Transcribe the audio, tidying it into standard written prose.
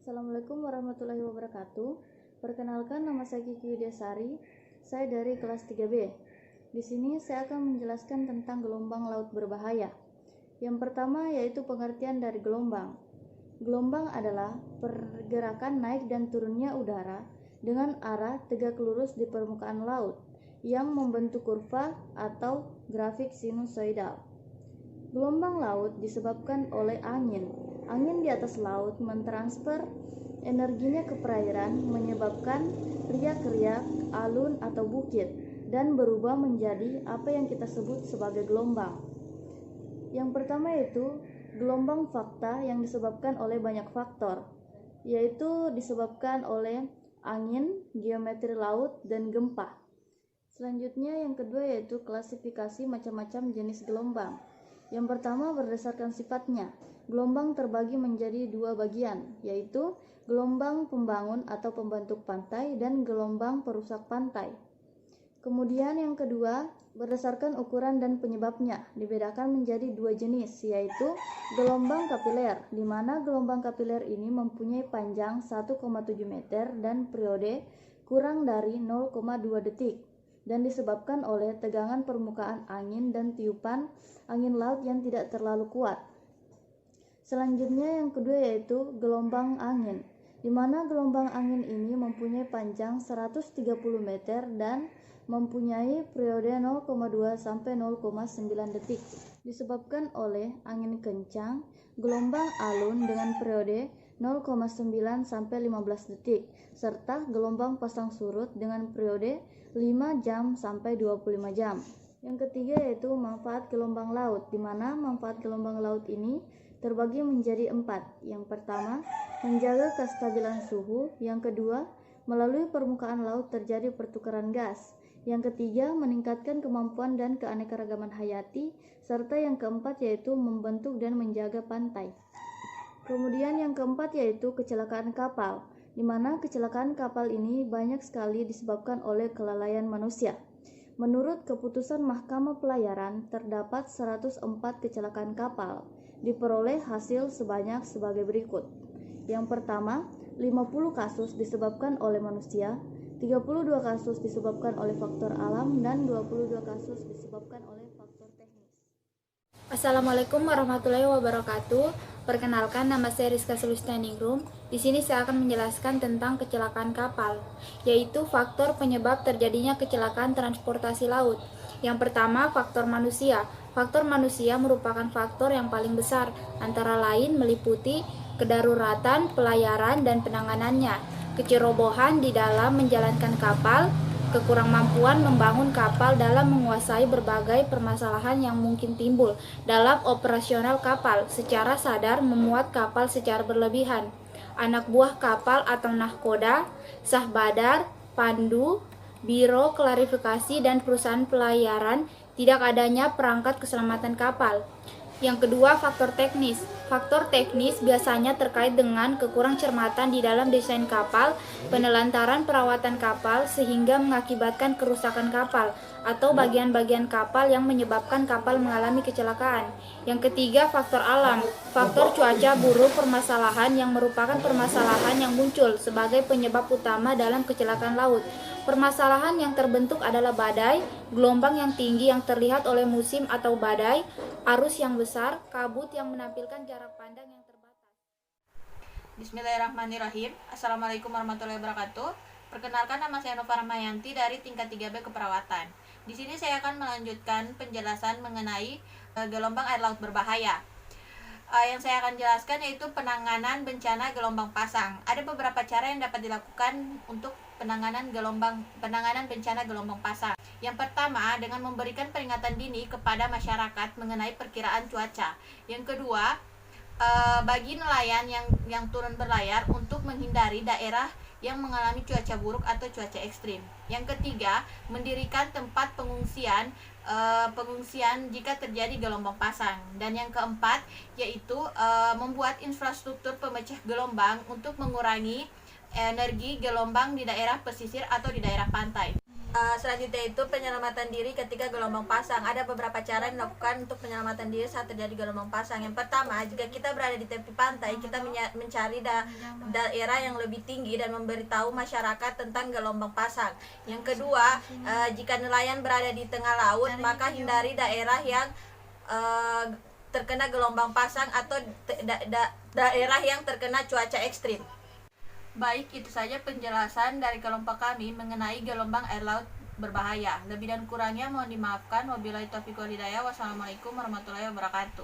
Assalamualaikum warahmatullahi wabarakatuh. Perkenalkan, nama saya Kiki Widyasari. Saya dari kelas 3B. Di sini saya akan menjelaskan tentang gelombang laut berbahaya. Yang pertama yaitu pengertian dari gelombang. Gelombang adalah pergerakan naik dan turunnya udara dengan arah tegak lurus di permukaan laut yang membentuk kurva atau grafik sinusoidal. Gelombang laut disebabkan oleh angin. Angin di atas laut mentransfer energinya ke perairan, menyebabkan riak-riak, alun atau bukit, dan berubah menjadi apa yang kita sebut sebagai gelombang. Yang pertama yaitu gelombang fakta yang disebabkan oleh banyak faktor, yaitu disebabkan oleh angin, geometri laut, dan gempa. Selanjutnya yang kedua yaitu klasifikasi macam-macam jenis gelombang. Yang pertama berdasarkan sifatnya. Gelombang terbagi menjadi dua bagian, yaitu gelombang pembangun atau pembentuk pantai dan gelombang perusak pantai. Kemudian yang kedua, berdasarkan ukuran dan penyebabnya, dibedakan menjadi dua jenis, yaitu gelombang kapiler, di mana gelombang kapiler ini mempunyai panjang 1,7 meter dan periode kurang dari 0,2 detik, dan disebabkan oleh tegangan permukaan angin dan tiupan angin laut yang tidak terlalu kuat. Selanjutnya yang kedua yaitu gelombang angin, di mana gelombang angin ini mempunyai panjang 130 meter dan mempunyai periode 0,2 sampai 0,9 detik, disebabkan oleh angin kencang. Gelombang alun dengan periode 0,9 sampai 15 detik, serta gelombang pasang surut dengan periode 5 jam sampai 25 jam. Yang ketiga yaitu manfaat gelombang laut, di mana manfaat gelombang laut ini terbagi menjadi 4. Yang pertama, menjaga kestabilan suhu. Yang kedua, melalui permukaan laut terjadi pertukaran gas. Yang ketiga, meningkatkan kemampuan dan keanekaragaman hayati. Serta yang keempat yaitu membentuk dan menjaga pantai. Kemudian yang keempat yaitu kecelakaan kapal, di mana kecelakaan kapal ini banyak sekali disebabkan oleh kelalaian manusia. Menurut keputusan Mahkamah Pelayaran, terdapat 104 kecelakaan kapal. Diperoleh hasil sebanyak sebagai berikut. Yang pertama, 50 kasus disebabkan oleh manusia, 32 kasus disebabkan oleh faktor alam, dan 22 kasus disebabkan oleh faktor teknis. Assalamualaikum warahmatullahi wabarakatuh. Perkenalkan, nama saya Rizka Sulistianingrum. Di sini saya akan menjelaskan tentang kecelakaan kapal, yaitu faktor penyebab terjadinya kecelakaan transportasi laut. Yang pertama, faktor manusia. Faktor manusia merupakan faktor yang paling besar, antara lain meliputi kedaruratan, pelayaran, dan penanganannya, kecerobohan di dalam menjalankan kapal, kekurangmampuan membangun kapal dalam menguasai berbagai permasalahan yang mungkin timbul dalam operasional kapal, secara sadar memuat kapal secara berlebihan, anak buah kapal atau nahkoda, sahbadar, pandu, biro klarifikasi, dan perusahaan pelayaran, tidak adanya perangkat keselamatan kapal. Yang kedua, faktor teknis. Faktor teknis biasanya terkait dengan kekurangcermatan di dalam desain kapal, penelantaran perawatan kapal sehingga mengakibatkan kerusakan kapal atau bagian-bagian kapal yang menyebabkan kapal mengalami kecelakaan. Yang ketiga, faktor alam. Faktor cuaca buruk permasalahan yang merupakan permasalahan yang muncul sebagai penyebab utama dalam kecelakaan laut. Permasalahan yang terbentuk adalah badai, gelombang yang tinggi yang terlihat oleh musim atau badai, arus yang besar, kabut yang menampilkan jarak pandang yang terbatas. Bismillahirrahmanirrahim. Assalamualaikum warahmatullahi wabarakatuh. Perkenalkan, nama saya Nova Rahmayanti dari tingkat 3B Keperawatan. Di sini saya akan melanjutkan penjelasan mengenai gelombang air laut berbahaya. Yang saya akan jelaskan yaitu penanganan bencana gelombang pasang. Ada beberapa cara yang dapat dilakukan untuk penanganan bencana gelombang pasang. Yang pertama, dengan memberikan peringatan dini kepada masyarakat mengenai perkiraan cuaca. Yang kedua, bagi nelayan yang turun berlayar untuk menghindari daerah yang mengalami cuaca buruk atau cuaca ekstrim. Yang ketiga, mendirikan tempat pengungsian jika terjadi gelombang pasang. Dan yang keempat yaitu membuat infrastruktur pemecah gelombang untuk mengurangi energi gelombang di daerah pesisir atau di daerah pantai. Selanjutnya itu penyelamatan diri ketika gelombang pasang. Ada beberapa cara yang dilakukan untuk penyelamatan diri saat terjadi gelombang pasang. Yang pertama, jika kita berada di tepi pantai, kita mencari daerah yang lebih tinggi dan memberitahu masyarakat tentang gelombang pasang. Yang kedua, jika nelayan berada di tengah laut, maka hindari daerah yang terkena gelombang pasang atau daerah yang terkena cuaca ekstrim. Baik, itu saja penjelasan dari kelompok kami mengenai gelombang air laut berbahaya. Lebih dan kurangnya mohon dimaafkan. Wabillahi taufiq wal hidayah. Wassalamualaikum warahmatullahi wabarakatuh.